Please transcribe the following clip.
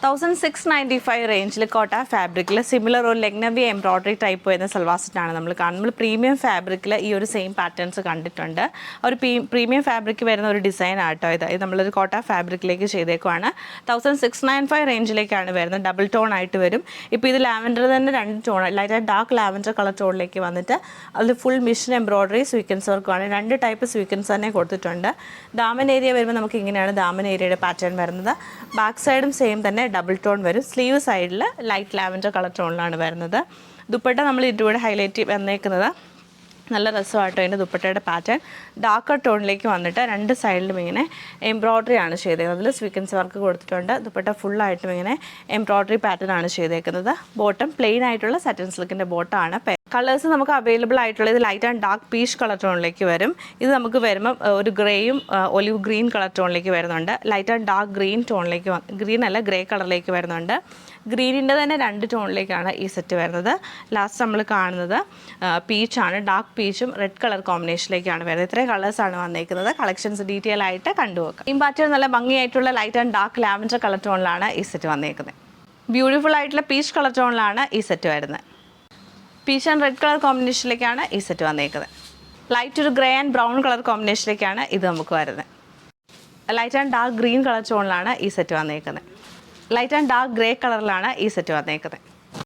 1695 റേഞ്ചിൽ കോട്ട ഫാബ്രിക്കിൽ സിമിലർ ഒരു ലെഗ്നവി എംബ്രോയ്ഡറി ടൈപ്പ് വരുന്ന സൽവാർ സെറ്റാണ് നമ്മൾ കാണുന്നത്. നമ്മൾ പ്രീമിയം ഫാബ്രിക്കിൽ ഈ ഒരു സെയിം പാറ്റേൺസ് കണ്ടിട്ടുണ്ട്. ഒരു പ്രീമിയം ഫാബ്രിക് വരുന്ന ഒരു ഡിസൈൻ ആട്ടോ ഇത് നമ്മളൊരു കോട്ട ഫാബ്രിക്കിലേക്ക് ചെയ്തേക്കുവാണ്. 1695 റേഞ്ചിലേക്കാണ് വരുന്നത്. ഡബിൾ ടോൺ ആയിട്ട് വരും. ഇപ്പോൾ ഇത് ലാവൻഡർ തന്നെ 2 tone, light and dark lavender colour ടോണിലേക്ക് വന്നിട്ട് അതിൽ ഫുൾ മിഷൻ എംബ്രോയ്ഡറി സ്വീക്കൻസ് വർക്കുമാണ്. 2 ടൈപ്പ് സ്വീക്കൻസ് തന്നെ കൊടുത്തിട്ടുണ്ട്. ദാമൻ ഏരിയ വരുമ്പോൾ നമുക്ക് ഇങ്ങനെയാണ് ദാമൻ ഏരിയയുടെ പാറ്റേൺ വരുന്നത്. ബാക്ക് സൈഡും സെയിം തന്നെ ഡബിൾ ടോൺ വരും. സ്ലീവ് സൈഡിൽ ലൈറ്റ് ലാവൻഡർ കളർ ടോണിലാണ് വരുന്നത്. ദുപ്പട്ട നമ്മൾ ഇതുകൂടെ ഹൈലൈറ്റ് വന്നേക്കുന്നത് നല്ല രസമായിട്ടോ. അതിൻ്റെ ദുപ്പട്ടയുടെ പാറ്റേൺ ഡാർക്കർ ടോണിലേക്ക് വന്നിട്ട് 2 സൈഡിലും ഇങ്ങനെ എംബ്രോയ്ഡറി ആണ് ചെയ്തേക്കുന്നത്. അതിൽ സ്വീക്കൻസ് വർക്ക് കൊടുത്തിട്ടുണ്ട്. ദുപ്പട്ട ഫുള്ളായിട്ടും ഇങ്ങനെ എംബ്രോയ്ഡറി പാറ്റേൺ ആണ് ചെയ്തേക്കുന്നത്. ബോട്ടം പ്ലെയിൻ ആയിട്ടുള്ള സാറ്റിൻ സിൽക്കിൻ്റെ ബോട്ടമാണ്. കളേഴ്സ് നമുക്ക് അവൈലബിൾ ആയിട്ടുള്ളത് light and dark peach colour ടോണിലേക്ക് വരും. ഇത് നമുക്ക് വരുമ്പം ഒരു ഗ്രേയും ഒലിവ് ഗ്രീൻ കളർ ടോണിലേക്ക് വരുന്നുണ്ട്. ലൈറ്റ് ആൻഡ് ഡാർക്ക് ഗ്രീൻ ടോണിലേക്ക് ഗ്രീൻ അല്ല ഗ്രേ കളറിലേക്ക് വരുന്നുണ്ട്. ഗ്രീനിൻ്റെ തന്നെ 2 ടോണിലേക്കാണ് ഈ സെറ്റ് വരുന്നത്. ലാസ്റ്റ് നമ്മൾ കാണുന്നത് പീച്ചാണ്. ഡാർക്ക് പീച്ചും റെഡ് കളർ കോമ്പിനേഷനിലേക്കാണ് വരുന്നത്. ഇത്രയും കളേഴ്സാണ് വന്നേക്കുന്നത്. കളക്ഷൻസ് ഡീറ്റെയിൽ ആയിട്ട് കണ്ടുപോക്കാം. ഈ പാറ്റേൺ നല്ല ഭംഗിയായിട്ടുള്ള light and dark lavender colour ടോണിലാണ് ഈ സെറ്റ് വന്നേക്കുന്നത്. ബ്യൂട്ടിഫുൾ ആയിട്ടുള്ള പീച്ച് കളർ ടോണിലാണ് ഈ സെറ്റ് വരുന്നത്. പീച്ച് ആൻഡ് റെഡ് കളർ കോമ്പിനേഷനിലേക്കാണ് ഈ സെറ്റ് വന്നേക്കുന്നത്. ലൈറ്റ് ഒരു ഗ്രേ ആൻഡ് ബ്രൗൺ കളർ കോമ്പിനേഷനിലേക്കാണ് ഇത് നമുക്ക് വരുന്നത്. Light and dark green colour ടോണിലാണ് ഈ സെറ്റ് വന്നേക്കുന്നത്. ലൈറ്റ് ആൻഡ് ഡാർക്ക് ഗ്രേ കളറിലാണ് ഈ സെറ്റ് വന്നേക്കുന്നത്.